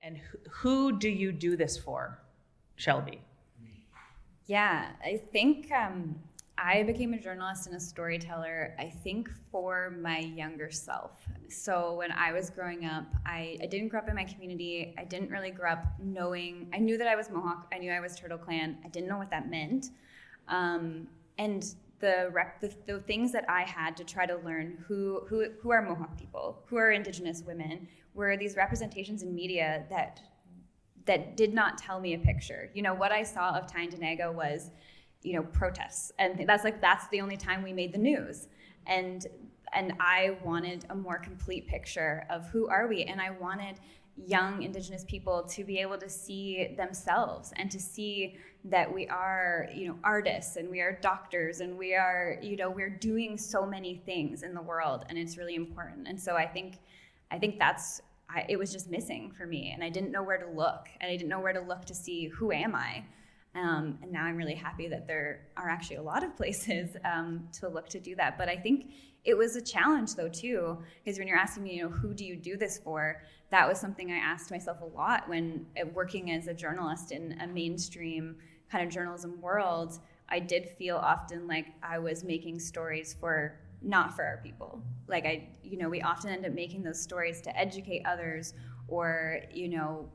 And who do you do this for, Shelby? Yeah, I think I became a journalist and a storyteller, I think, for my younger self. So when I was growing up, I didn't grow up in my community. I didn't really grow up knowing, I knew that I was Mohawk. I knew I was Turtle Clan. I didn't know what that meant. And the things that I had to try to learn who are Mohawk people, who are Indigenous women, were these representations in media that did not tell me a picture. You know, what I saw of Tyendinaga was, you know, protests, and that's the only time we made the news. And I wanted a more complete picture of who are we, and I wanted young Indigenous people to be able to see themselves and to see that we are, you know, artists and we are doctors and we are, you know, we're doing so many things in the world, and it's really important. And so I think it was just missing for me, and I didn't know where to look, and I didn't know where to look to see who am I. And now I'm really happy that there are actually a lot of places to look to do that. But I think it was a challenge, though, too, because when you're asking me, you know, who do you do this for? That was something I asked myself a lot when working as a journalist in a mainstream kind of journalism world. I did feel often like I was making stories not for our people. Like we often end up making those stories to educate others or, you know,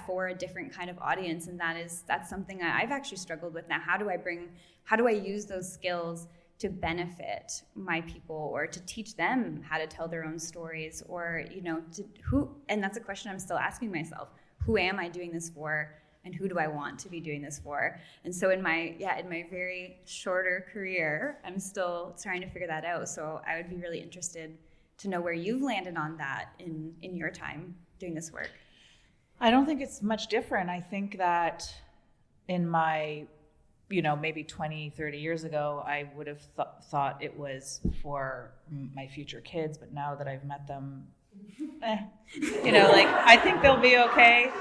for a different kind of audience. And that's something I've actually struggled with now. How do I use those skills to benefit my people or to teach them how to tell their own stories, or, you know, and that's a question I'm still asking myself. Who am I doing this for? And who do I want to be doing this for? And so in my very shorter career, I'm still trying to figure that out. So I would be really interested to know where you've landed on that in your time doing this work. I don't think it's much different. I think that in my, you know, maybe 20, 30 years ago, I would have thought it was for my future kids. But now that I've met them, you know, like, I think they'll be okay.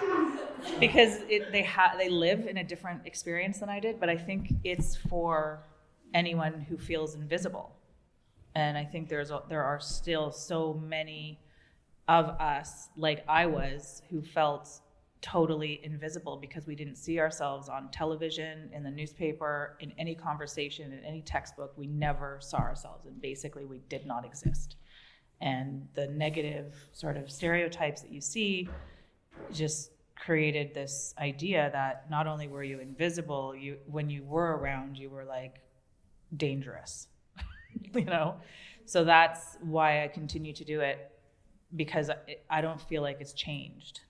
Because they live in a different experience than I did, but I think it's for anyone who feels invisible. And I think there are still so many of us, like I was, who felt totally invisible because we didn't see ourselves on television, in the newspaper, in any conversation, in any textbook. We never saw ourselves, and basically we did not exist. And the negative sort of stereotypes that you see just created this idea that not only were you invisible, when you were around, you were like dangerous, you know? So that's why I continue to do it, because I don't feel like it's changed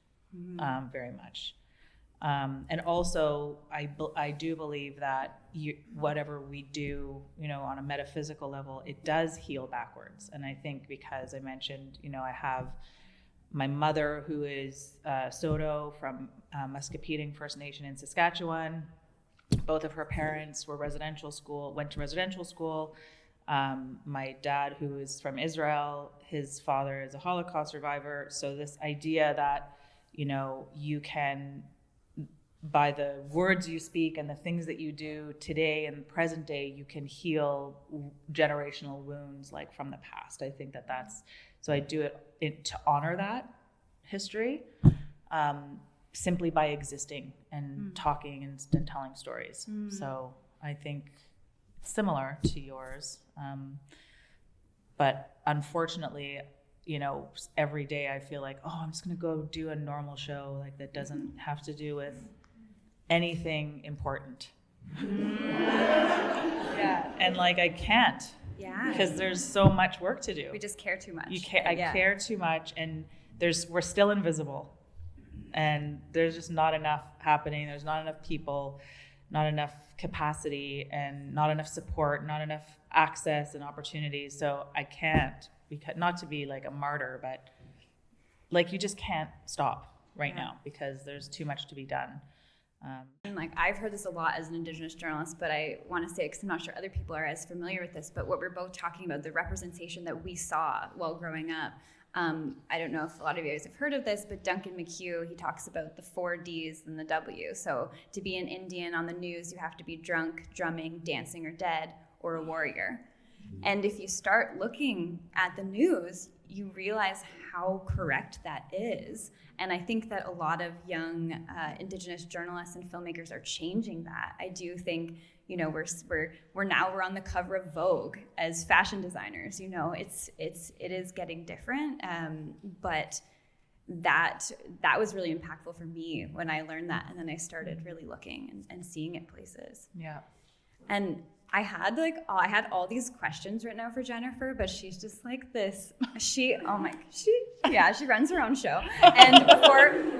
very much. And also I do believe that whatever we do, you know, on a metaphysical level, it does heal backwards. And I think because I mentioned, you know, I have my mother, who is Soto from Muscophetung First Nation in Saskatchewan. Both of her parents went to residential school. My dad, who is from Israel, his father is a Holocaust survivor. So this idea that, you know, you can, by the words you speak and the things that you do today and present day, you can heal generational wounds like from the past. I think that's, so I do it to honor that history, simply by existing and talking and telling stories. So I think it's similar to yours. But unfortunately, you know, every day I feel like, I'm just going to go do a normal show, like, that doesn't have to do with anything important. Yeah. And like, I can't. Yeah. Because there's so much work to do. We just care too much. I care too much, and we're still invisible. And there's just not enough happening. There's not enough people, not enough capacity, and not enough support, not enough access and opportunities. So I can't, because, not to be like a martyr, but like, you just can't stop right now because there's too much to be done. And like, I've heard this a lot as an Indigenous journalist, but I want to say, because I'm not sure other people are as familiar with this, but what we're both talking about, the representation that we saw while growing up. I don't know if a lot of you guys have heard of this, but Duncan McHugh, he talks about the 4 Ds and the W. So to be an Indian on the news, you have to be drunk, drumming, dancing, or dead, or a warrior. And if you start looking at the news, you realize how correct that is. And I think that a lot of young Indigenous journalists and filmmakers are changing that. I do think, you know, we're on the cover of Vogue as fashion designers. You know, it is getting different, but that was really impactful for me when I learned that, and then I started really looking and seeing it places. Yeah. And I had all these questions written out for Jennifer, but she's just like this. She runs her own show. And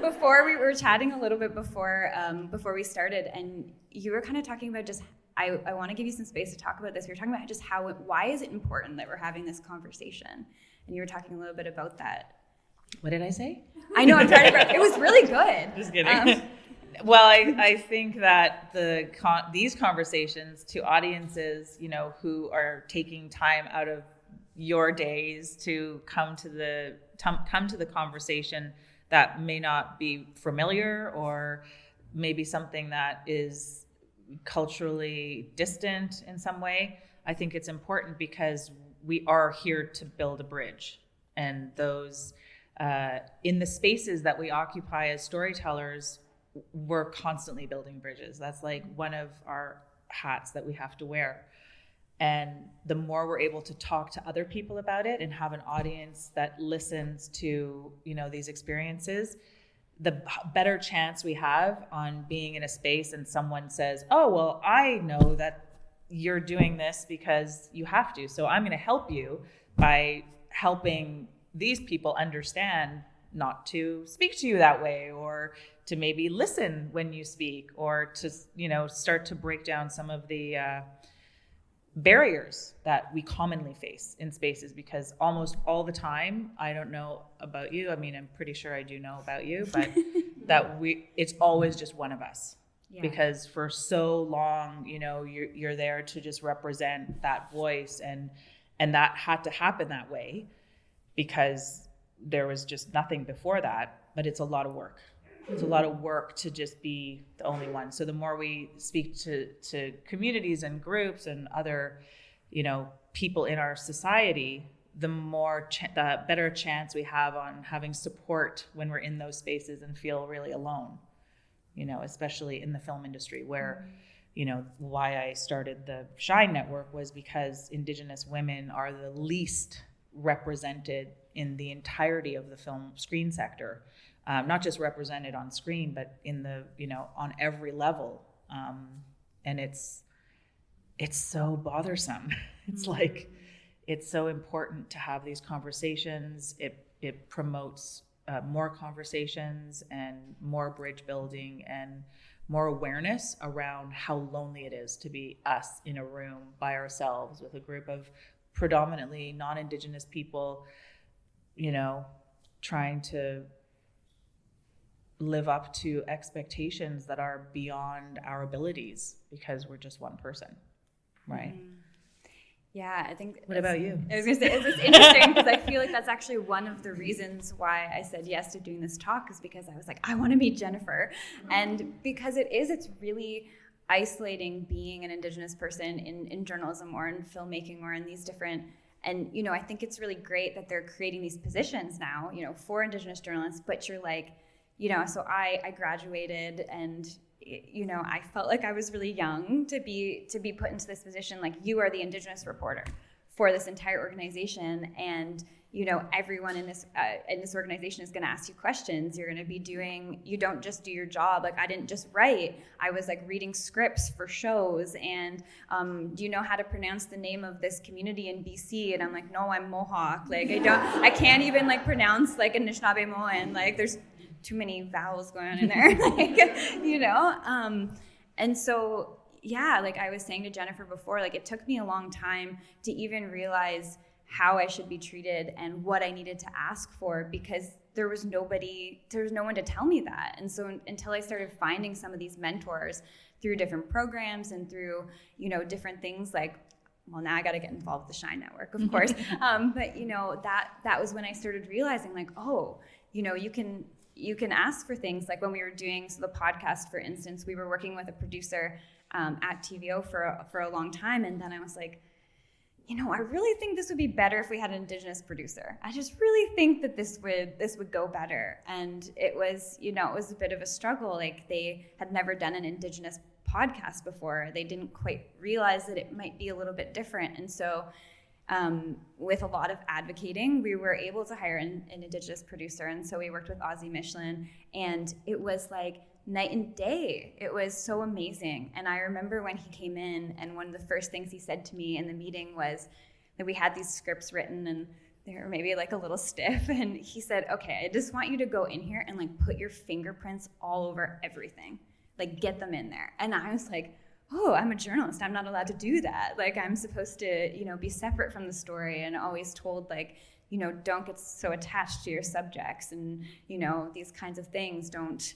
before we were chatting a little bit before we started, and you were kind of talking about just, I want to give you some space to talk about this. We were talking about just why is it important that we're having this conversation? And you were talking a little bit about that. What did I say? I know, I'm trying to. It was really good. Just kidding. Well, I think that these conversations to audiences, you know, who are taking time out of your days to come to the conversation that may not be familiar, or maybe something that is culturally distant in some way, I think it's important because we are here to build a bridge. And those in the spaces that we occupy as storytellers, we're constantly building bridges. That's like one of our hats that we have to wear. And the more we're able to talk to other people about it and have an audience that listens to, you know, these experiences, the better chance we have on being in a space and someone says, oh, well, I know that you're doing this because you have to, so I'm going to help you by helping these people understand not to speak to you that way, or to maybe listen when you speak, or to, you know, start to break down some of the barriers that we commonly face in spaces. Because almost all the time, I don't know about you, I mean, I'm pretty sure I do know about you, but it's always just one of us. Yeah. Because for so long, you know, you're there to just represent that voice, and that had to happen that way because there was just nothing before that. But it's a lot of work. It's a lot of work to just be the only one. So the more we speak to communities and groups and other, you know, people in our society, the the better chance we have on having support when we're in those spaces and feel really alone. You know, especially in the film industry, where, you know, why I started the Shine Network was because Indigenous women are the least represented in the entirety of the film screen sector. Not just represented on screen, but in the, you know, on every level. And it's so bothersome. It's like, it's so important to have these conversations. It promotes more conversations and more bridge building and more awareness around how lonely it is to be us in a room by ourselves with a group of predominantly non-Indigenous people, you know, trying to live up to expectations that are beyond our abilities because we're just one person, right? Yeah, I think. What about you? I was going to say, it's interesting because I feel like that's actually one of the reasons why I said yes to doing this talk, is because I was like, I want to meet Jennifer. And because it's really isolating being an Indigenous person in journalism or in filmmaking or in these different. And, you know, I think it's really great that they're creating these positions now, you know, for Indigenous journalists, but you're like, you know, so I graduated, and, you know, I felt like I was really young to be put into this position. Like, you are the Indigenous reporter for this entire organization, and, you know, everyone in this organization is going to ask you questions. You're going to be you don't just do your job. Like, I didn't just write. I was like reading scripts for shows, and do you know how to pronounce the name of this community in BC? And I'm like, no, I'm Mohawk. Like, I can't even like pronounce like Anishinaabemowin. Like, there's too many vowels going on in there, like, you know? And so, yeah, like I was saying to Jennifer before, like, it took me a long time to even realize how I should be treated and what I needed to ask for, because there was no one to tell me that. And so until I started finding some of these mentors through different programs and through, you know, different things, like, well, now I got to get involved with the Shine Network, of course. But, you know, that was when I started realizing, like, oh, you know, you can ask for things. Like when we were doing the podcast, for instance, we were working with a producer at TVO for a long time, and then I was like, I really think this would be better if we had an Indigenous producer. I just really think that this would go better. And it was, it was a bit of a struggle. Like, they had never done an Indigenous podcast before. They didn't quite realize that it might be a little bit different. And so with a lot of advocating, we were able to hire an Indigenous producer. And so we worked with Ozzy Michelin, and it was like night and day. It was so amazing. And I remember when he came in, and one of the first things he said to me in the meeting was that we had these scripts written and they were maybe like a little stiff. And he said, okay, I just want you to go in here and like put your fingerprints all over everything, like get them in there. And I was like, oh, I'm a journalist. I'm not allowed to do that. Like, I'm supposed to, be separate from the story, and always told, like, don't get so attached to your subjects, and, these kinds of things. Don't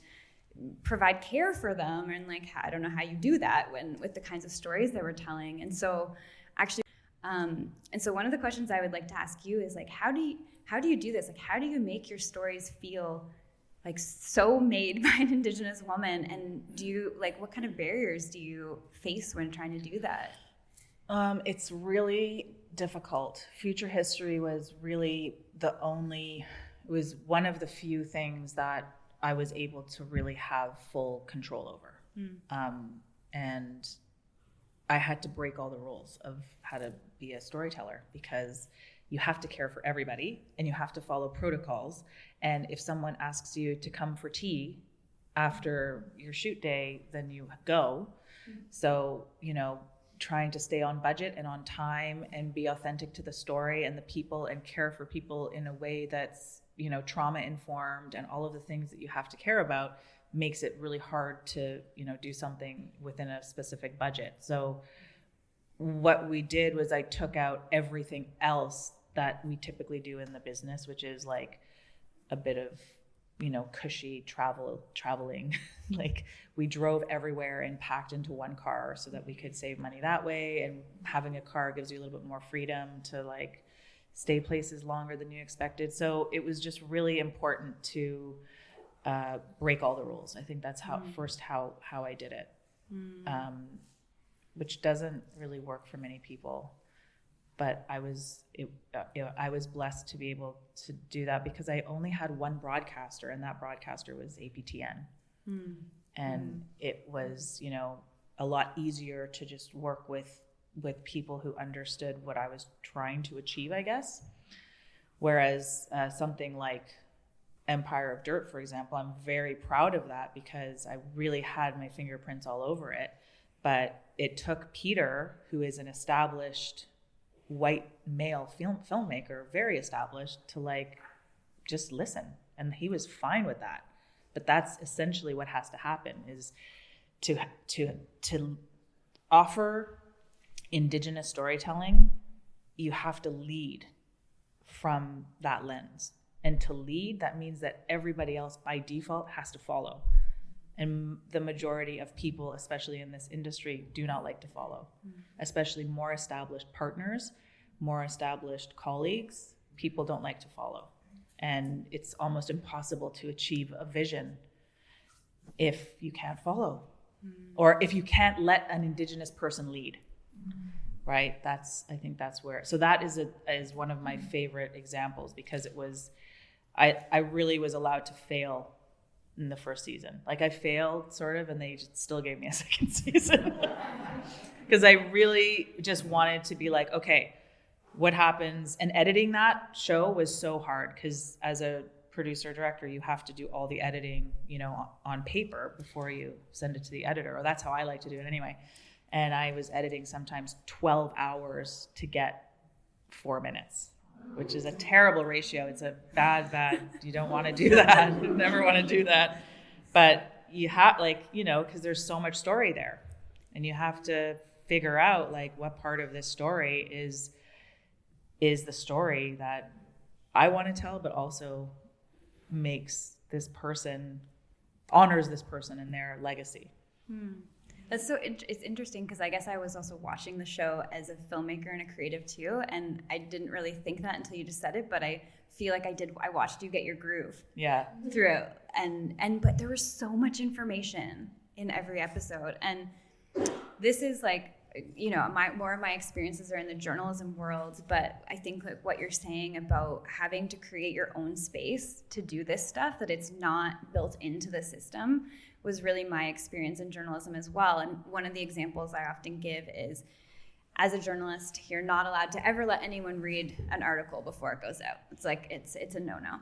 provide care for them. And like, I don't know how you do that with the kinds of stories they were telling. And so actually, one of the questions I would like to ask you is like, how do you do this? Like, how do you make your stories feel like so made by an Indigenous woman? And what kind of barriers do you face when trying to do that? It's really difficult. Future history was really it was one of the few things that I was able to really have full control over. And I had to break all the rules of how to be a storyteller, because you have to care for everybody and you have to follow protocols. And if someone asks you to come for tea after your shoot day, then you go. So, trying to stay on budget and on time and be authentic to the story and the people and care for people in a way that's, trauma informed, and all of the things that you have to care about makes it really hard to, do something within a specific budget. So what we did was I took out everything else that we typically do in the business, which is like a bit of, cushy traveling. Like, we drove everywhere and packed into one car so that we could save money that way. And having a car gives you a little bit more freedom to like stay places longer than you expected. So it was just really important to break all the rules. I think that's how I did it, which doesn't really work for many people. But I was blessed to be able to do that, because I only had one broadcaster, and that broadcaster was APTN. And it was, a lot easier to just work with people who understood what I was trying to achieve, I guess. Whereas something like Empire of Dirt, for example, I'm very proud of that because I really had my fingerprints all over it. But it took Peter, who is an established white male filmmaker, very established, to like just listen, and he was fine with that. But that's essentially what has to happen, is to offer Indigenous storytelling, you have to lead from that lens. And to lead, that means that everybody else by default has to follow. And the majority of people, especially in this industry, do not like to follow, especially more established partners, more established colleagues. People don't like to follow. And it's almost impossible to achieve a vision if you can't follow, or if you can't let an Indigenous person lead, right? I think that's where, so that is one of my favorite examples, because it was, I really was allowed to fail in the first season. Like, I failed sort of, and they still gave me a second season because I really just wanted to be like, okay, what happens? And editing that show was so hard, because as a producer director, you have to do all the editing, on paper before you send it to the editor, or that's how I like to do it anyway. And I was editing sometimes 12 hours to get 4 minutes, which is a terrible ratio. It's a bad, you don't want to do that. You never want to do that. But you have, because there's so much story there, and you have to figure out like what part of this story is the story that I want to tell, but also makes this person, honors this person and their legacy. That's so, it's interesting, because I guess I was also watching the show as a filmmaker and a creative too, and I didn't really think that until you just said it, but I feel like I watched you get your groove through, but there was so much information in every episode, and this is like more of my experiences are in the journalism world, but I think like what you're saying about having to create your own space to do this stuff, that it's not built into the system, was really my experience in journalism as well. And one of the examples I often give is, as a journalist, you're not allowed to ever let anyone read an article before it goes out. It's like, it's a no-no.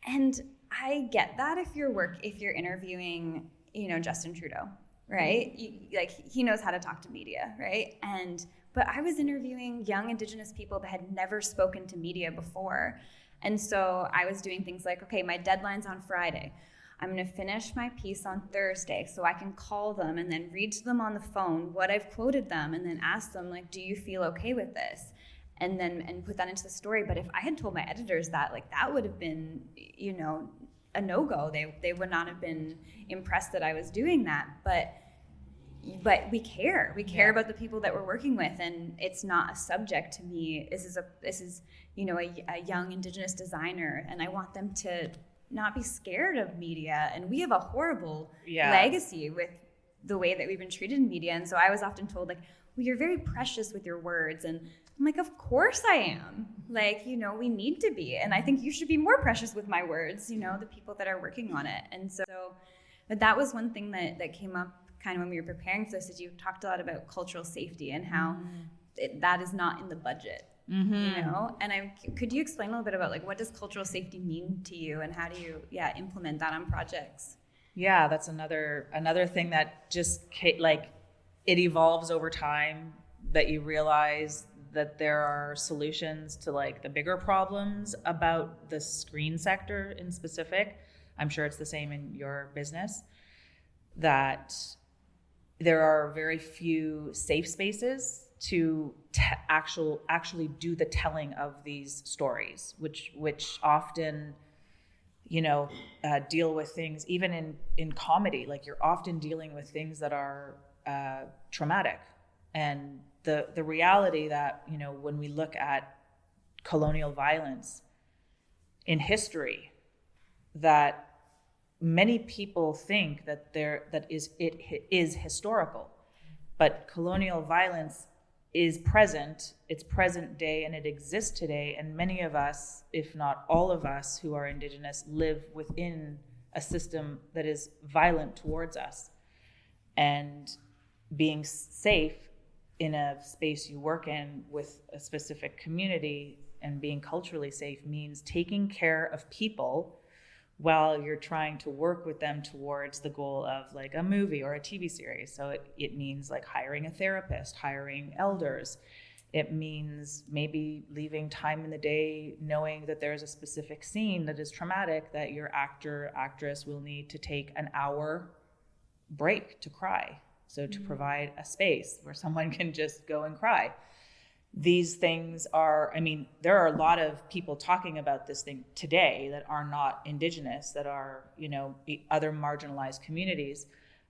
And I get that if you're interviewing, Justin Trudeau, right? He knows how to talk to media, right? But I was interviewing young Indigenous people that had never spoken to media before. And so I was doing things like, okay, my deadline's on Friday. I'm going to finish my piece on Thursday so I can call them and then read to them on the phone what I've quoted them, and then ask them, like, do you feel okay with this? And put that into the story. But if I had told my editors that, like, that would have been, a no-go. They would not have been impressed that I was doing that. But we care. We care about the people that we're working with, and it's not a subject to me. This is a young Indigenous designer, and I want them to not be scared of media. And we have a horrible legacy with the way that we've been treated in media. And so I was often told, like, well, you're very precious with your words. And I'm like, of course I am. Like, we need to be. And I think you should be more precious with my words, the people that are working on it. And so, but that was one thing that came up kind of when we were preparing for this, is you talked a lot about cultural safety and how that is not in the budget. And could you explain a little bit about, like, what does cultural safety mean to you, and how do you implement that on projects? Yeah, that's another thing that just, like, it evolves over time, that you realize that there are solutions to, like, the bigger problems about the screen sector in specific. I'm sure it's the same in your business, that there are very few safe spaces to actually do the telling of these stories, which often, deal with things, even in comedy, like, you're often dealing with things that are traumatic. And the reality that, when we look at colonial violence in history, that many people think that it is historical, but colonial violence is present, it's present day, and it exists today. And many of us, if not all of us who are Indigenous, live within a system that is violent towards us. And being safe in a space you work in with a specific community and being culturally safe means taking care of people while you're trying to work with them towards the goal of, like, a movie or a TV series. So it means, like, hiring a therapist, hiring elders. It means maybe leaving time in the day knowing that there's a specific scene that is traumatic, that your actress will need to take an hour break to cry. So to provide a space where someone can just go and cry. These things are, there are a lot of people talking about this thing today that are not Indigenous, that are, other marginalized communities,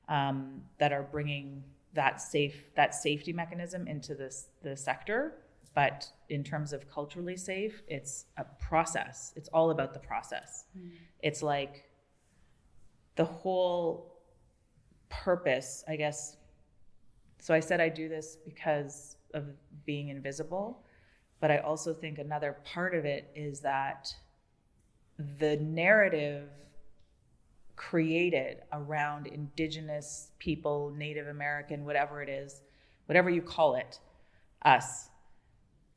that are bringing that safety mechanism into the sector. But in terms of culturally safe, it's a process. It's all about the process. It's like the whole purpose, I guess. So I said I do this because of being invisible, but I also think another part of it is that the narrative created around Indigenous people, Native American, whatever it is, whatever you call it, us,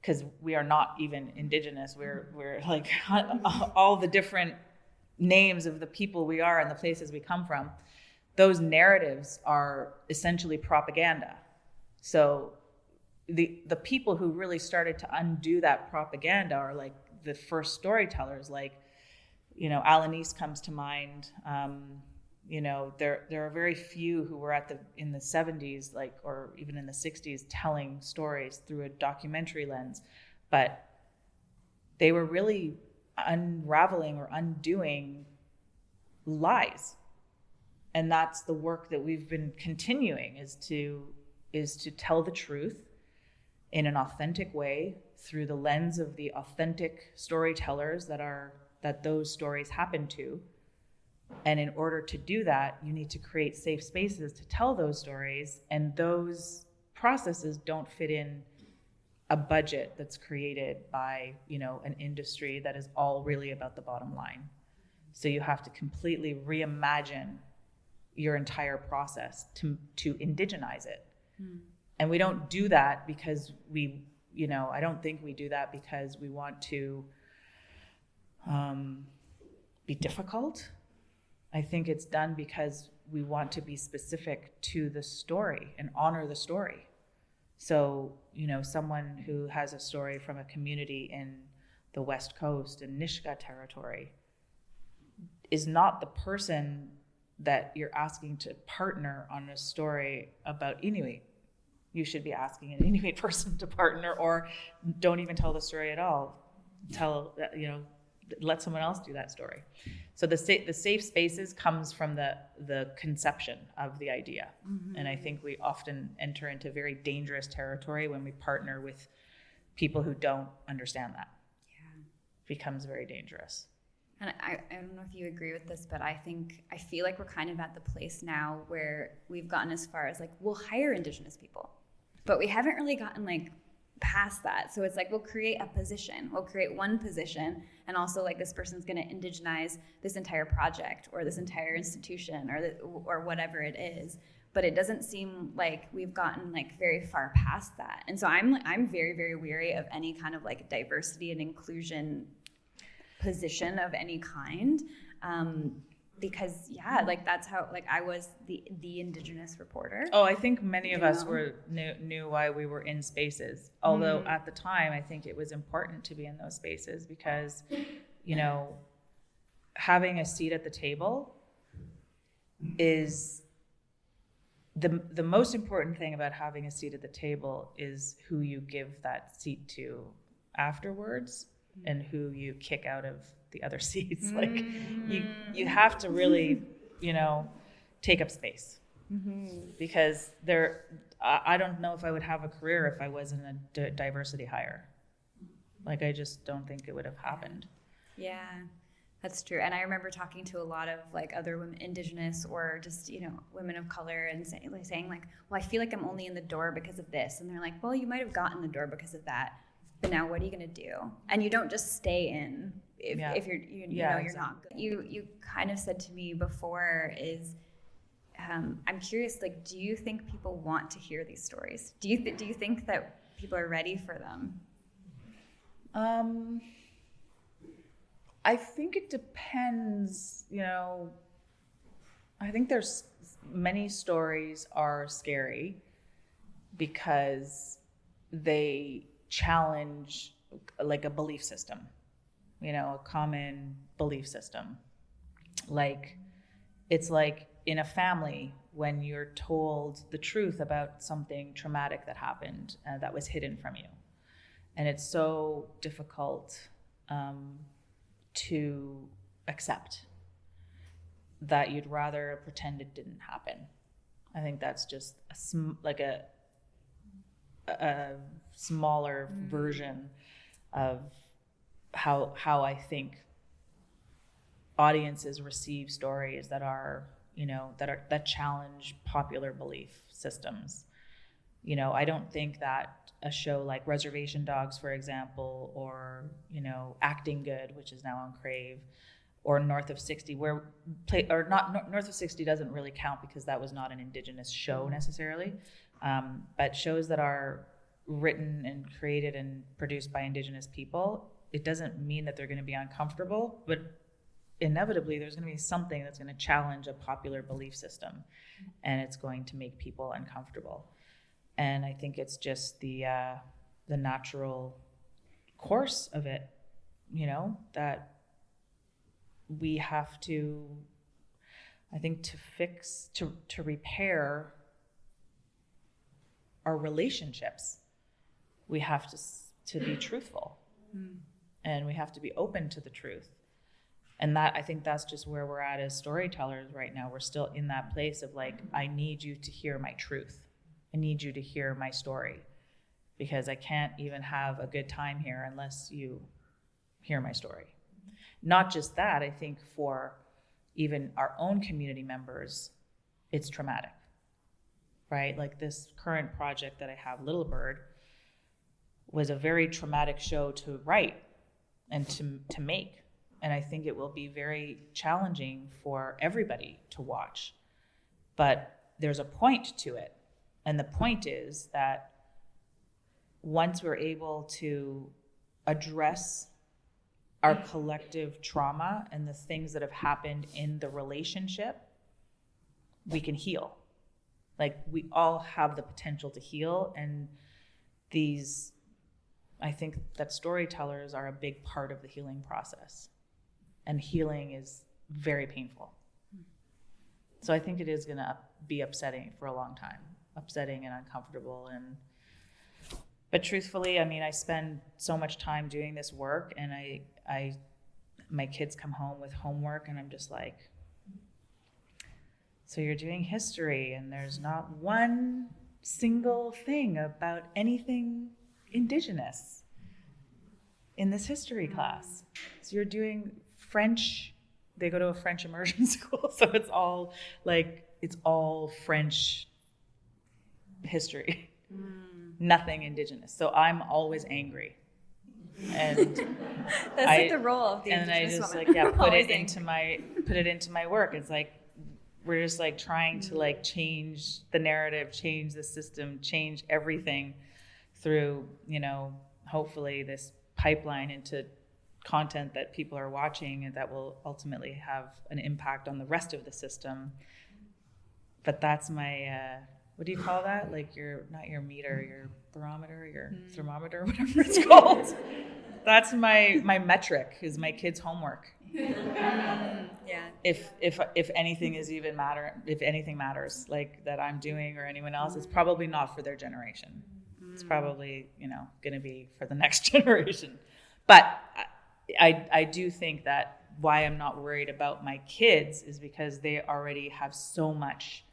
because we are not even Indigenous, we're like all the different names of the people we are and the places we come from. Those narratives are essentially propaganda. So the people who really started to undo that propaganda are, like, the first storytellers, like, Alanis comes to mind. There are very few who were in the 70s, like, or even in the 60s, telling stories through a documentary lens, but they were really unraveling or undoing lies. And that's the work that we've been continuing, is to tell the truth in an authentic way through the lens of the authentic storytellers that those stories happen to. And in order to do that, you need to create safe spaces to tell those stories, and those processes don't fit in a budget that's created by, an industry that is all really about the bottom line. So you have to completely reimagine your entire process to indigenize it. And we don't do that because I don't think we do that because we want to be difficult. I think it's done because we want to be specific to the story and honor the story. So, someone who has a story from a community in the West Coast and Nisga'a territory is not the person that you're asking to partner on a story about Inuit. You should be asking an Inuit person to partner, or don't even tell the story at all. Let someone else do that story. So the safe spaces comes from the conception of the idea. And I think we often enter into very dangerous territory when we partner with people who don't understand that. Yeah. It becomes very dangerous. And I don't know if you agree with this, but I feel like we're kind of at the place now where we've gotten as far as like, we'll hire Indigenous people, but we haven't really gotten like past that. So it's like, we'll create a position, we'll create one position, and also like this person's going to indigenize this entire project or this entire institution or whatever it is. But it doesn't seem like we've gotten like very far past that. And so I'm very, very weary of any kind of like diversity and inclusion position of any kind, because like that's how like I was the Indigenous reporter. Oh, I think many of us knew why we were in spaces. Although at the time, I think it was important to be in those spaces because, having a seat at the table is the most important thing about having a seat at the table is who you give that seat to afterwards and who you kick out of the other seats. Like you have to really, take up space because I don't know if I would have a career if I wasn't a diversity hire. Like, I just don't think it would have happened. Yeah, that's true. And I remember talking to a lot of like other women, Indigenous or just, women of color, and saying like, well, I feel like I'm only in the door because of this. And they're like, well, you might have gotten the door because of that, but now what are you going to do? And you don't just stay in if you're you're not good. You kind of said to me before is, I'm curious, like, do you think people want to hear these stories? Do you think that people are ready for them? I think it depends, I think there's many stories are scary because they challenge like a belief system, a common belief system. Like, it's like in a family when you're told the truth about something traumatic that happened that was hidden from you. And it's so difficult to accept that you'd rather pretend it didn't happen. I think that's just a smaller version of how I think audiences receive stories that are, that challenge popular belief systems. I don't think that a show like Reservation Dogs, for example, or, Acting Good, which is now on Crave, or North of 60, North of 60 doesn't really count because that was not an Indigenous show necessarily, but shows that are written and created and produced by Indigenous people, it doesn't mean that they're going to be uncomfortable, but inevitably there's going to be something that's going to challenge a popular belief system, and it's going to make people uncomfortable. And I think it's just the natural course of it, that we have to, I think, to repair our relationships, we have to be truthful, and we have to be open to the truth. And that, I think that's just where we're at as storytellers right now. We're still in that place of like, I need you to hear my truth. I need you to hear my story, because I can't even have a good time here unless you hear my story. Not just that, I think for even our own community members, it's traumatic. right? Like this current project that I have, Little Bird, was a very traumatic show to write and to make. And I think it will be very challenging for everybody to watch. But there's a point to it. And the point is that once we're able to address our collective trauma and the things that have happened in the relationship, we can heal. Like, we all have the potential to heal, and I think that storytellers are a big part of the healing process. And healing is very painful. So I think it is gonna be upsetting for a long time, upsetting and uncomfortable. But truthfully, I mean, I spend so much time doing this work, and my kids come home with homework, and I'm just like, so you're doing history, and there's not one single thing about anything Indigenous in this history class. So you're doing French. They go to a French immersion school, so it's all French history. Nothing Indigenous. So I'm always angry. And that's like the role of the Indigenous and I just woman. put it into my work. It's like we're just like trying to like change the narrative, change the system, change everything through, hopefully this pipeline into content that people are watching and that will ultimately have an impact on the rest of the system. But that's my what do you call that? Like not your meter, your barometer, your thermometer, whatever it's called. That's my metric, is my kids' homework. Yeah. If anything if anything matters, like that I'm doing or anyone else, it's probably not for their generation. It's probably, going to be for the next generation. But I do think that why I'm not worried about my kids is because they already have so much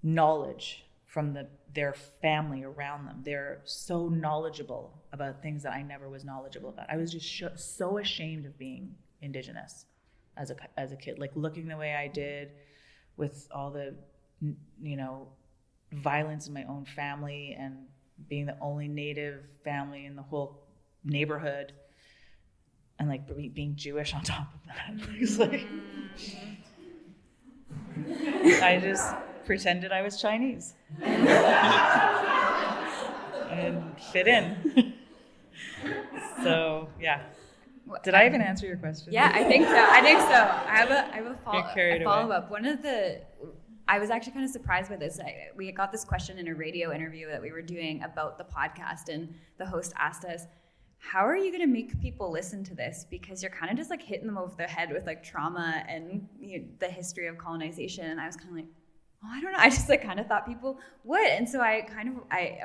knowledge from their family around them. They're so knowledgeable about things that I never was knowledgeable about. I was just so ashamed of being Indigenous as a kid, like looking the way I did with all the, violence in my own family and being the only Native family in the whole neighborhood, and like being Jewish on top of that. It's like, I just pretended I was Chinese and fit in. So yeah. Did I even answer your question? Yeah, I think so. I have a follow-up. I was actually kind of surprised by this. We got this question in a radio interview that we were doing about the podcast, and the host asked us, how are you going to make people listen to this? Because you're kind of just like hitting them over the head with like trauma and the history of colonization. And I was kind of like, I don't know. I just like kind of thought people would. And so I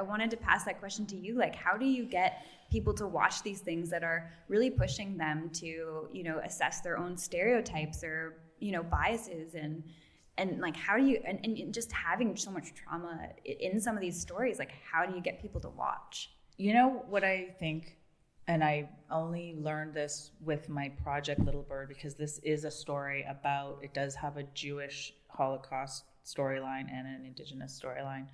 wanted to pass that question to you. Like, how do you get people to watch these things that are really pushing them to, assess their own stereotypes or, biases and like, how do you, and just having so much trauma in some of these stories, like, how do you get people to watch? What I think, and I only learned this with my project Little Bird, because this is a story about, it does have a Jewish Holocaust storyline and an Indigenous storyline.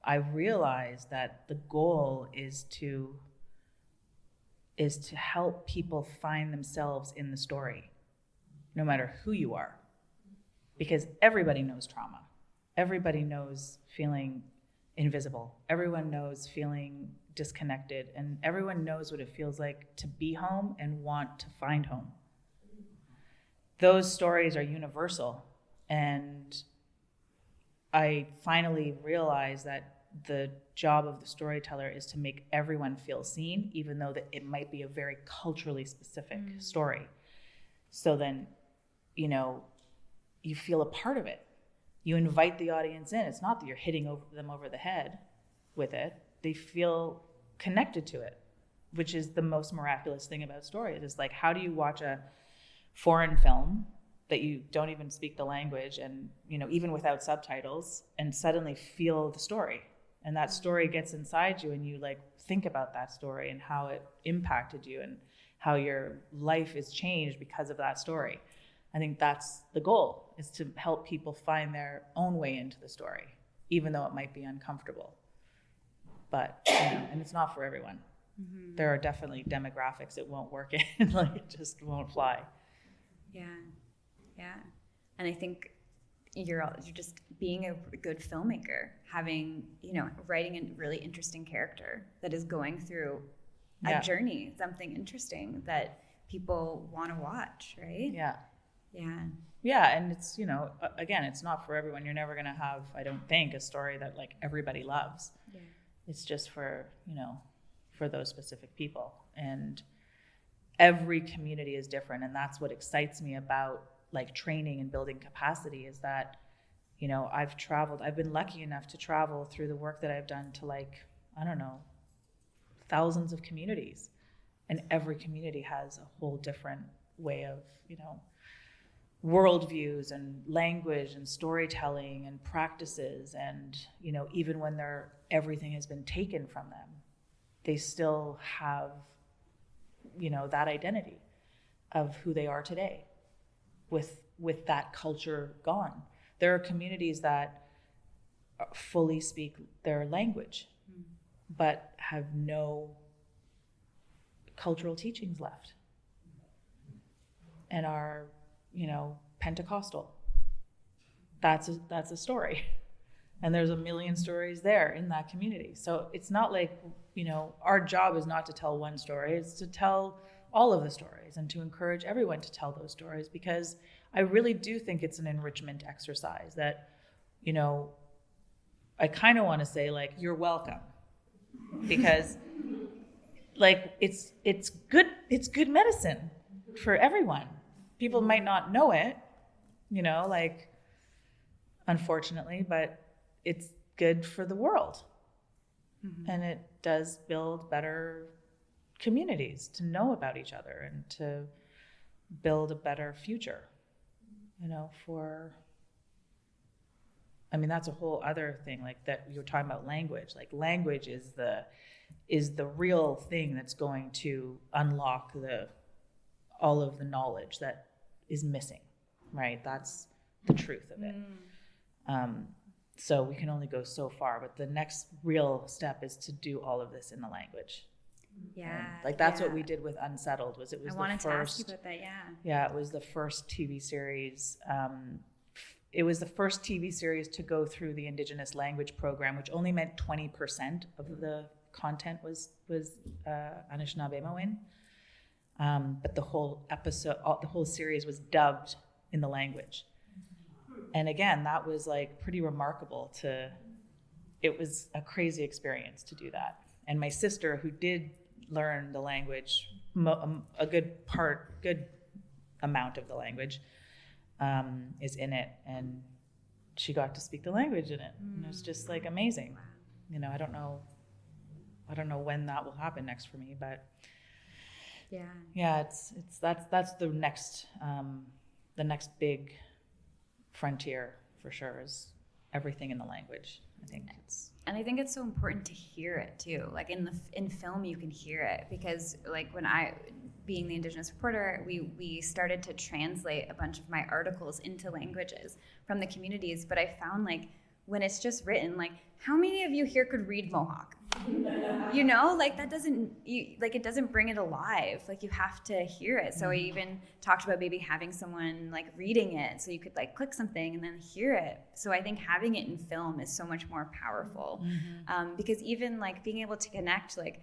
I realized that the goal is to help people find themselves in the story, no matter who you are. Because everybody knows trauma. Everybody knows feeling invisible. Everyone knows feeling disconnected, and everyone knows what it feels like to be home and want to find home. Those stories are universal, and I finally realized that the job of the storyteller is to make everyone feel seen, even though that it might be a very culturally specific story. So then, you feel a part of it. You invite the audience in. It's not that you're hitting them over the head with it. They feel connected to it, which is the most miraculous thing about stories. It's like, how do you watch a foreign film that you don't even speak the language and, even without subtitles, and suddenly feel the story? And that story gets inside you, and you like think about that story and how it impacted you and how your life is changed because of that story. I think that's the goal, is to help people find their own way into the story, even though it might be uncomfortable. But, and it's not for everyone. Mm-hmm. There are definitely demographics it won't work in, like it just won't fly. Yeah. And I think you're just being a good filmmaker, having, writing a really interesting character that is going through a journey, something interesting that people want to watch, right? Yeah, and it's, again, it's not for everyone. You're never going to have, I don't think, a story that like everybody loves. Yeah. It's just for, for those specific people. And every community is different. And that's what excites me about like training and building capacity, is that, I've been lucky enough to travel through the work that I've done to like, I don't know, thousands of communities. And every community has a whole different way of, worldviews and language and storytelling and practices. And, even when everything has been taken from them, they still have, that identity of who they are today with that culture gone. There are communities that fully speak their language, but have no cultural teachings left and are, Pentecostal. That's a story. And there's a million stories there in that community. So it's not like, our job is not to tell one story, it's to tell all of the stories and to encourage everyone to tell those stories, because I really do think it's an enrichment exercise that, I kind of want to say like, you're welcome, because like it's good medicine for everyone. People might not know it, like, unfortunately, but it's good for the world. Mm-hmm. And it does build better communities to know about each other and to build a better future, that's a whole other thing, like that you were talking about language. Like language is the real thing that's going to unlock all of the knowledge that is missing, right? That's the truth of it. So we can only go so far, but the next real step is to do all of this in the language. Yeah. And that's what we did with Unsettled. I wanted to ask you about that, Yeah, it was the first TV series. It was the first TV series to go through the Indigenous language program, which only meant 20% of the content was Anishinaabe. But the whole series was dubbed in the language. And again, that was like pretty remarkable it was a crazy experience to do that. And my sister, who did learn the language, a good amount of the languge, is in it, and she got to speak the language in it. And it was just like amazing. I don't know when that will happen next for me, but that's the next big frontier for sure, is everything in the language. I think it's so important to hear it too. Like in film, you can hear it, because like when being the Indigenous reporter, we started to translate a bunch of my articles into languages from the communities. But I found like when it's just written, like how many of you here could read Mohawk? Like that doesn't, it doesn't bring it alive. Like you have to hear it. So I even talked about maybe having someone like reading it, so you could like click something and then hear it. So I think having it in film is so much more powerful, because even like being able to connect, like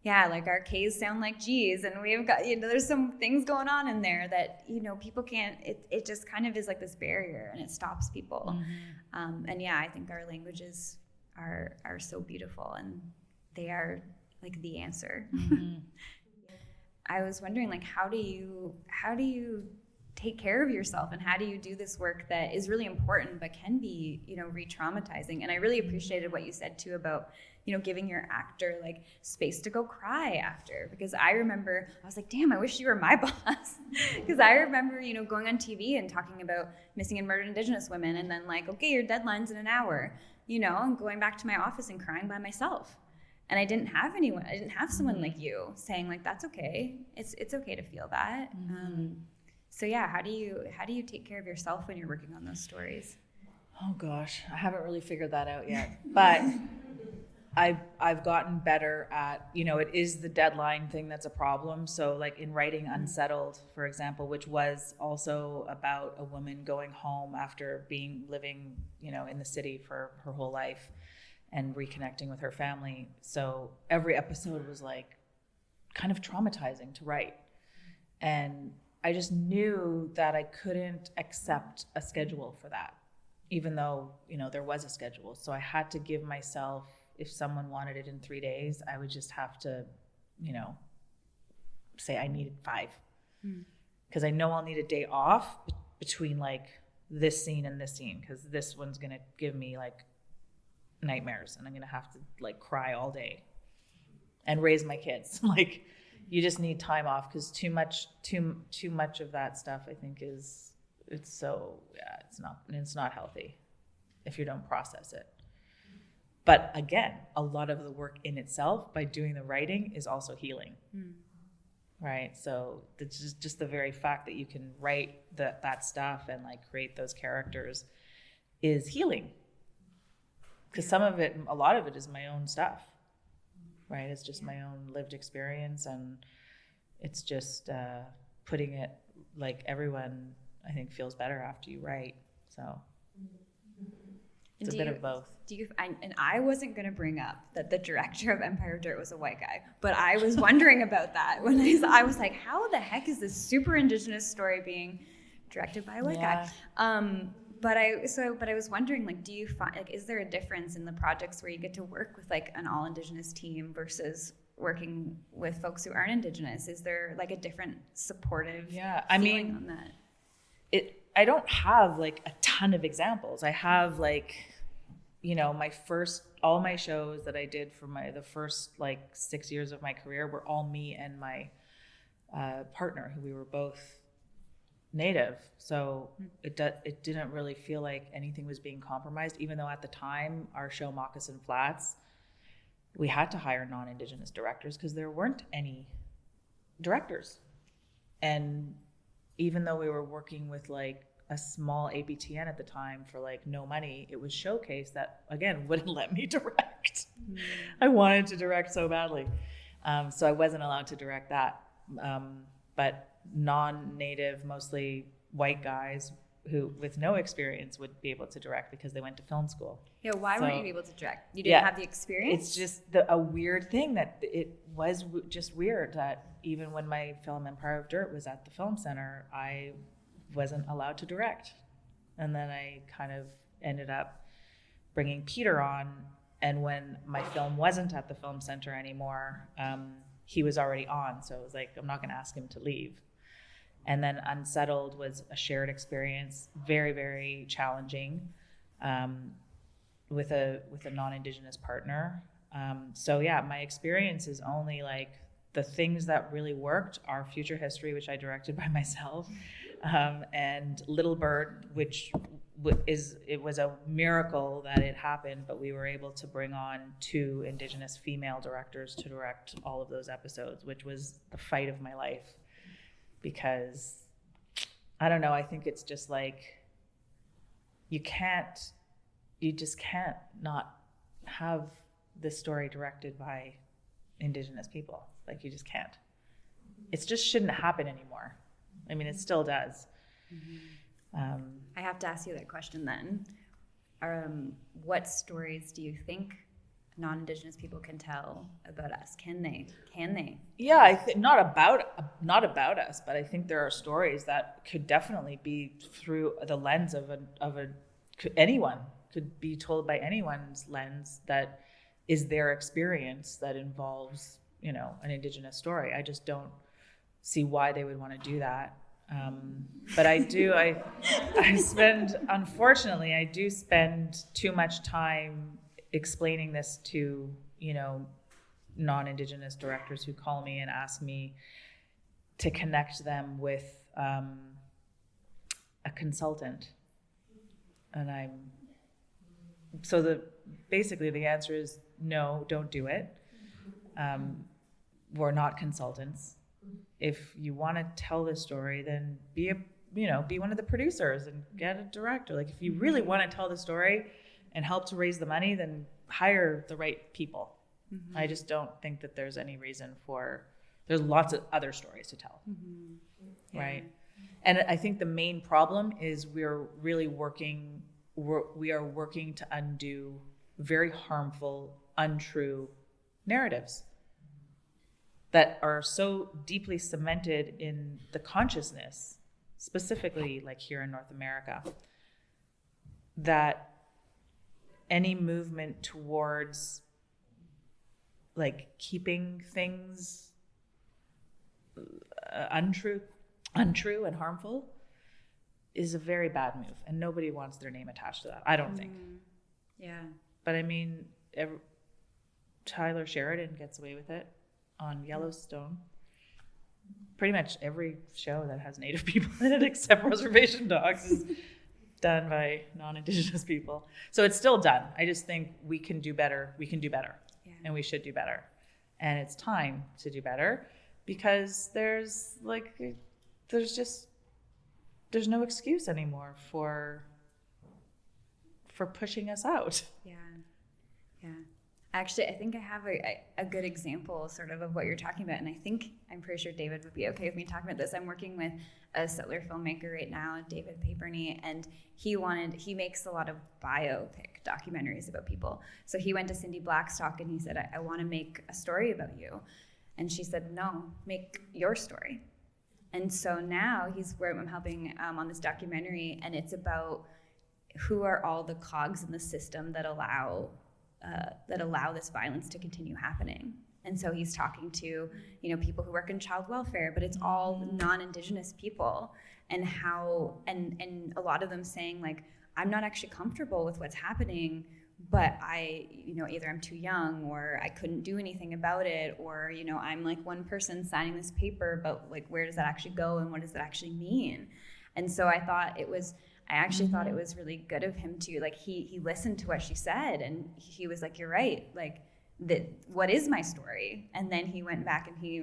our K's sound like G's, and we've got, there's some things going on in there that, people can't, it just kind of is like this barrier, and it stops people. I think our languages are so beautiful, and they are like the answer. I was wondering, like, how do you take care of yourself, and how do you do this work that is really important but can be, re-traumatizing? And I really appreciated what you said too about, giving your actor like space to go cry after, because I remember I was like, damn, I wish you were my boss. Because I remember, going on TV and talking about missing and murdered Indigenous women, and then like, okay, your deadline's in an hour, and going back to my office and crying by myself. And I didn't have anyone. I didn't have someone like you saying like, that's okay. It's okay to feel that. So yeah, how do you take care of yourself when you're working on those stories? Oh gosh, I haven't really figured that out yet, but I've gotten better at, it is the deadline thing that's a problem. So like in writing Unsettled, for example, which was also about a woman going home after living, in the city for her whole life and reconnecting with her family. So every episode was like kind of traumatizing to write. And I just knew that I couldn't accept a schedule for that, even though, there was a schedule. So I had to give myself, if someone wanted it in 3 days, I would just have to, say I needed 5. Because I know I'll need a day off between like this scene and this scene, because this one's going to give me like nightmares and I'm going to have to like cry all day and raise my kids. Like, you just need time off, because too much of that stuff, I think, it's not healthy if you don't process it. But again, a lot of the work in itself, by doing the writing, is also healing. Right? So it's just the very fact that you can write that stuff and like create those characters is healing. Because a lot of it is my own stuff. Right? It's just my own lived experience, and it's just putting it, like, everyone, I think, feels better after you write. So it's a bit of both. And I wasn't going to bring up that the director of Empire of Dirt was a white guy, but I was wondering about that when I was like, how the heck is this super Indigenous story being directed by a white guy? But I was wondering, like, do you find, like, is there a difference in the projects where you get to work with like an all Indigenous team versus working with folks who aren't Indigenous? Is there like a different supportive feeling on that? I don't have like a ton of examples. I have like, all my shows that I did for the first like 6 years of my career were all me and my partner, who we were both Native. So it didn't really feel like anything was being compromised, even though at the time our show Moccasin Flats, we had to hire non-Indigenous directors because there weren't any directors. And even though we were working with like a small ABTN at the time for like no money, it was Showcase that, again, wouldn't let me direct. I wanted to direct so badly. So I wasn't allowed to direct that. But non-Native, mostly white guys who with no experience would be able to direct because they went to film school. Yeah, why weren't you able to direct? You didn't have the experience? It's just a weird thing that it was just weird that even when my film Empire of Dirt was at the Film Center, I wasn't allowed to direct. And then I kind of ended up bringing Peter on, and when my film wasn't at the Film Center anymore, he was already on, so it was like, I'm not going to ask him to leave. And then Unsettled was a shared experience, very, very challenging, with a non-Indigenous partner. So yeah, my experience is only like the things that really worked are Future History, which I directed by myself, and Little Bird, which it was a miracle that it happened, but we were able to bring on 2 Indigenous female directors to direct all of those episodes, which was the fight of my life. Because I don't know, I think it's just like you just can't not have this story directed by Indigenous people. Like, you just can't. It just shouldn't happen anymore. I mean, it still does. I have to ask you that question then. What stories do you think non-Indigenous people can tell about us? Can they? Yeah, I think not about us, but I think there are stories that could definitely be through the lens of anyone, could be told by anyone's lens that is their experience that involves, an Indigenous story. I just don't see why they would want to do that. But I do spend too much time explaining this to, non-Indigenous directors who call me and ask me to connect them with a consultant. And basically the answer is no, don't do it. We're not consultants. if you want to tell this story, then be one of the producers and get a director. Like, if you really want to tell the story and help to raise the money, then hire the right people. Mm-hmm. I just don't think that there's any reason there's lots of other stories to tell. Mm-hmm. Yeah. Right. And I think the main problem is we are working to undo very harmful, untrue narratives that are so deeply cemented in the consciousness, specifically like here in North America, that any movement towards like keeping things untrue and harmful is a very bad move, and nobody wants their name attached to that, I don't think. Yeah. But I mean, Tyler Sheridan gets away with it on Yellowstone. Pretty much every show that has Native people in it except Reservation Dogs is done by non-Indigenous people. So it's still done. I just think we can do better. Yeah. And we should do better. And it's time to do better, because there's no excuse anymore for pushing us out. Yeah. Actually, I think I have a good example sort of what you're talking about. And I'm pretty sure David would be okay with me talking about this. I'm working with a settler filmmaker right now, David Paperney, and he makes a lot of biopic documentaries about people. So he went to Cindy Blackstock and he said, I want to make a story about you. And she said, no, make your story. And so now he's where I'm helping on this documentary, and it's about who are all the cogs in the system that allow this violence to continue happening. And so he's talking to, people who work in child welfare, but it's all non-Indigenous people, and and a lot of them saying, like, I'm not actually comfortable with what's happening, but either I'm too young, or I couldn't do anything about it, or, I'm like one person signing this paper, but like, where does that actually go, and what does that actually mean? And so I actually thought it was really good of him to, like, he listened to what she said, and he was like, you're right, like, what is my story? And then he went back, and he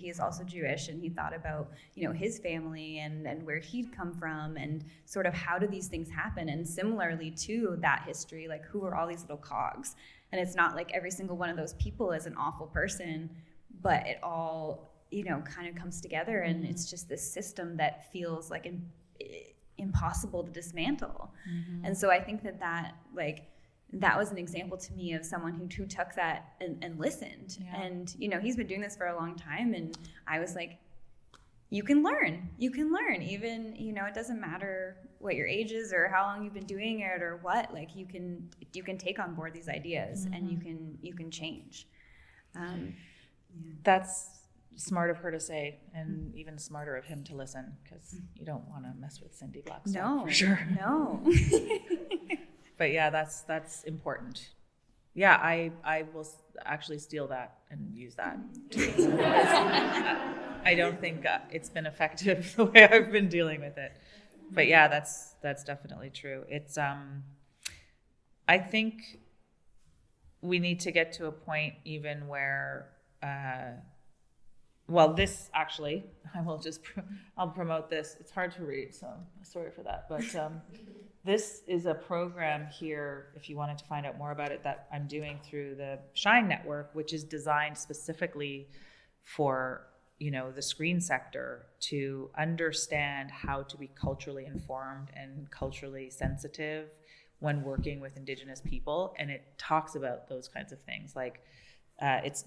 is also Jewish, and he thought about, his family and where he'd come from, and sort of how do these things happen? And similarly to that history, like, who are all these little cogs? And it's not like every single one of those people is an awful person, but it all, kind of comes together, and it's just this system that feels like impossible to dismantle. Mm-hmm. And so I think that was an example to me of someone who took that and listened. Yeah. And, he's been doing this for a long time, and I was like, you can learn, even, it doesn't matter what your age is or how long you've been doing it or what, like, you can take on board these ideas, mm-hmm. and you can change. That's smart of her to say, and even smarter of him to listen, because you don't want to mess with Cindy Blackstock. No, for sure. No. But yeah, that's important. Yeah, I will actually steal that and use that too. I don't think it's been effective the way I've been dealing with it. But yeah, that's definitely true. It's I think we need to get to a point even where this actually, I'll promote this. It's hard to read, so sorry for that. But this is a program here, if you wanted to find out more about it, that I'm doing through the Shine Network, which is designed specifically for, the screen sector to understand how to be culturally informed and culturally sensitive when working with Indigenous people. And it talks about those kinds of things, like,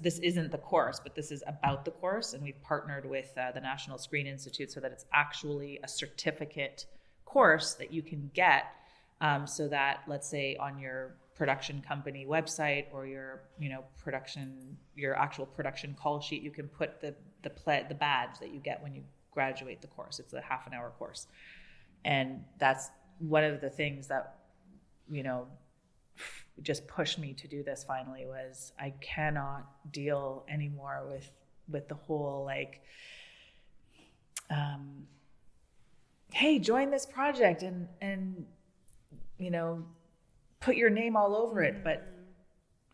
this isn't the course, but this is about the course, and we've partnered with the National Screen Institute so that it's actually a certificate course that you can get, so that, let's say, on your production company website or your actual production call sheet, you can put the badge that you get when you graduate the course. It's a half-an-hour course, and that's one of the things that just pushed me to do this finally. Was I cannot deal anymore with the whole, like, hey, join this project and put your name all over it, but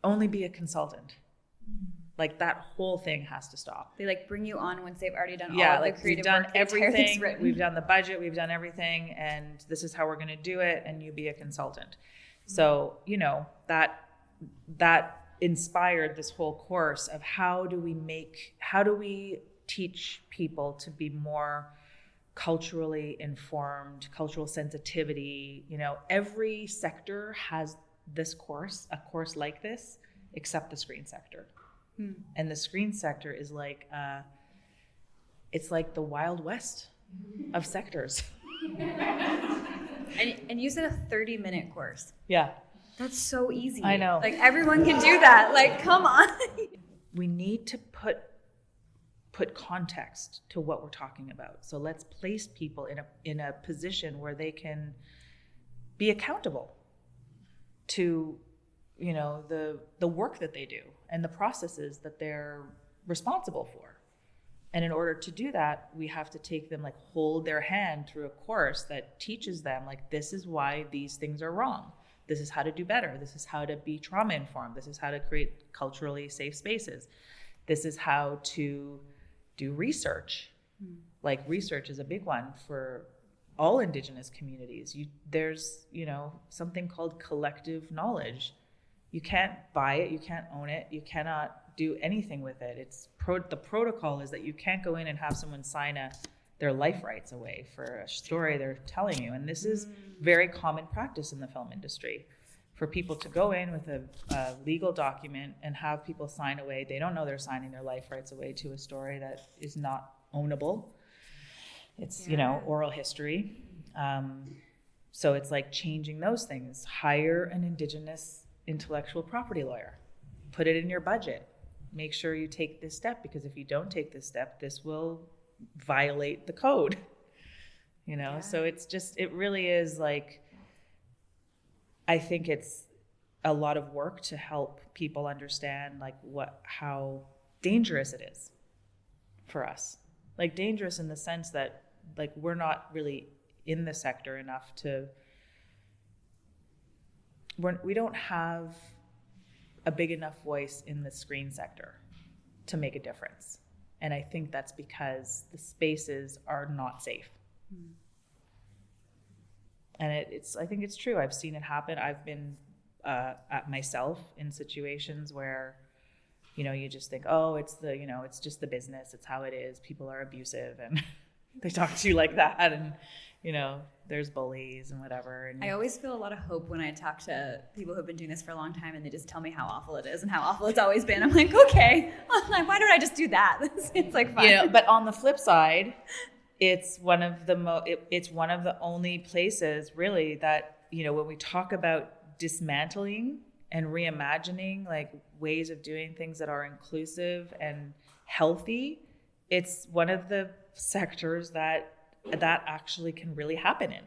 only be a consultant. Like that whole thing has to stop. They like bring you on once they've already done Yeah, all like the creative we've done work, the entire thing's everything, written. we've done the budget, we've done everything, and this is how we're going to do it, and you be a consultant. So, you know, that inspired this whole course of how do we teach people to be more culturally informed, cultural sensitivity. You know, every sector has this course, a course like this, except the screen sector. And the screen sector is like, it's like the Wild West of sectors. And you said a 30-minute course. Yeah. That's so easy. I know. Like everyone can do that. Like, come on. We need to put context to what we're talking about. So let's place people in a position where they can be accountable to, you know, the work that they do and the processes that they're responsible for. And in order to do that, we have to take them, like, hold their hand through a course that teaches them, like, this is why these things are wrong. This is how to do better. This is how to be trauma informed. This is how to create culturally safe spaces. This is how to do research. Like, research is a big one for all Indigenous communities. There's, you know, something called collective knowledge. You can't buy it, you can't own it, you cannot do anything with it. The protocol is that you can't go in and have someone sign their life rights away for a story they're telling you. And this is very common practice in the film industry, for people to go in with a legal document and have people sign away. They don't know they're signing their life rights away to a story that is not ownable. It's, you know, oral history. So it's like changing those things. Hire an Indigenous intellectual property lawyer. Put it in your budget. Make sure you take this step, because if you don't take this step, this will violate the code. You know, so it's just, it really is like, I think it's a lot of work to help people understand, like, how dangerous it is for us. Like, dangerous in the sense that, like, we're not really in the sector enough we don't have a big enough voice in the screen sector to make a difference. And I think that's because the spaces are not safe. And I think it's true. I've seen it happen. I've been at myself in situations where, you know, you just think, oh, it's just the business. It's how it is. People are abusive and they talk to you like that. And, you know, there's bullies and whatever. And I always feel a lot of hope when I talk to people who've been doing this for a long time and they just tell me how awful it is and how awful it's always been. I'm like, okay, why don't I just do that? It's like fine. You know, but on the flip side, it's one of the only places really that, you know, when we talk about dismantling and reimagining, like, ways of doing things that are inclusive and healthy, it's one of the sectors that actually can really happen in.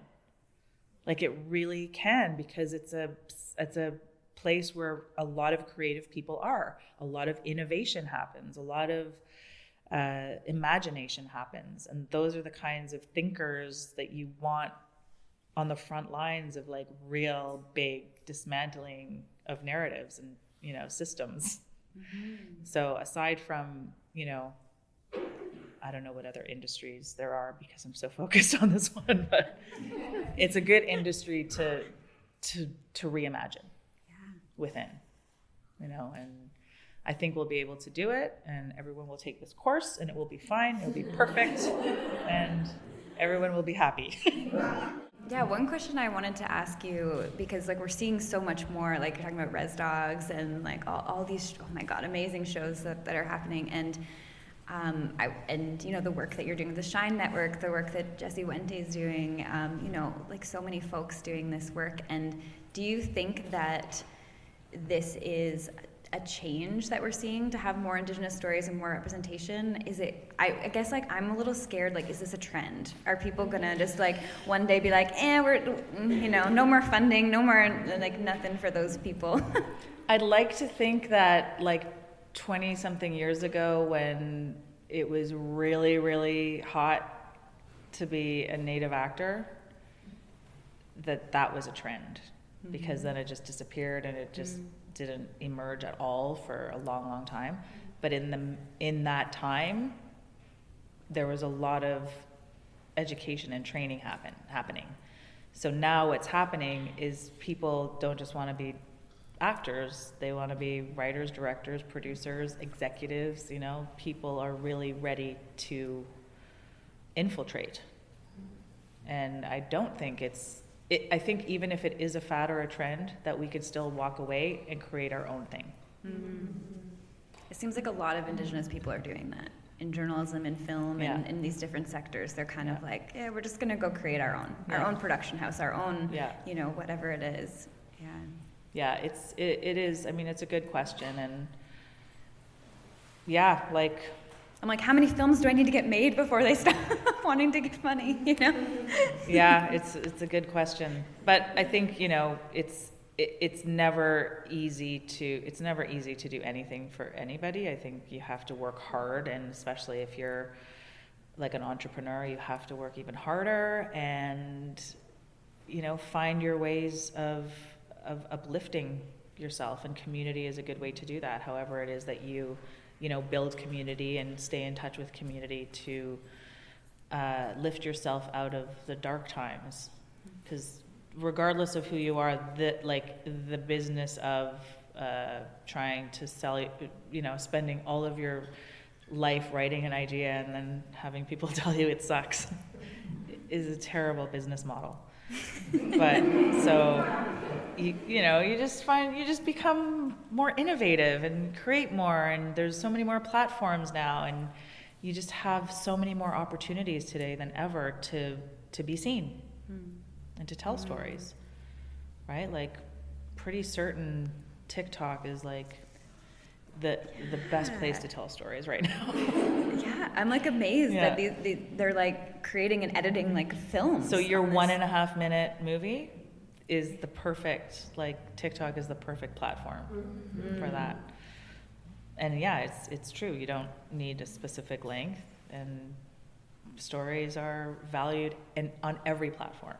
Like, it really can, because it's a place where a lot of creative people are, a lot of innovation happens, a lot of imagination happens, and those are the kinds of thinkers that you want on the front lines of, like, real big dismantling of narratives and, you know, systems. So aside from, you know, I don't know what other industries there are because I'm so focused on this one, but it's a good industry to reimagine within, you know, and I think we'll be able to do it, and everyone will take this course and it will be fine. It'll be perfect and everyone will be happy. Yeah, one question I wanted to ask you, because, like, we're seeing so much more, like, you're talking about Res Dogs and, like, all these, oh my God, amazing shows that are happening. And and you know, the work that you're doing with the Shine Network, the work that Jesse Wente is doing, you know, like, so many folks doing this work. And do you think that this is a change that we're seeing to have more Indigenous stories and more representation? Is it, I guess, like, I'm a little scared, like, is this a trend? Are people gonna just, like, one day be like, we're, you know, no more funding, no more, like, nothing for those people? I'd like to think that, like, 20 something years ago, when it was really, really hot to be a Native actor, that was a trend, because then it just disappeared and it just didn't emerge at all for a long, long time. But in that time, there was a lot of education and training happening. So now what's happening is people don't just want to be actors, they want to be writers, directors, producers, executives, you know, people are really ready to infiltrate. And I don't think I think even if it is a fad or a trend, that we could still walk away and create our own thing. Mm-hmm. It seems like a lot of Indigenous people are doing that in journalism and film and in these different sectors. They're kind of like, yeah, we're just going to go create our own production house, our own, you know, whatever it is. Yeah. Yeah, it is. I mean, it's a good question, and yeah, like I'm like, how many films do I need to get made before they stop wanting to get money? You know? Yeah, it's a good question, but I think, you know, it's never easy to do anything for anybody. I think you have to work hard, and especially if you're like an entrepreneur, you have to work even harder, and you know, find your ways of uplifting yourself, and community is a good way to do that. However it is that you know, build community and stay in touch with community to lift yourself out of the dark times, because regardless of who you are, the business of trying to sell, you know, spending all of your life writing an idea and then having people tell you it sucks is a terrible business model. But so you know, you just become more innovative and create more, and there's so many more platforms now, and you just have so many more opportunities today than ever to be seen and to tell stories, right? Like, pretty certain TikTok is like the best place to tell stories right now. Yeah, I'm like amazed that they're like creating and editing like films. So your 1.5 minute movie is the perfect, like, TikTok is the perfect platform for that. And yeah, it's true. You don't need a specific length, and stories are valued on every platform.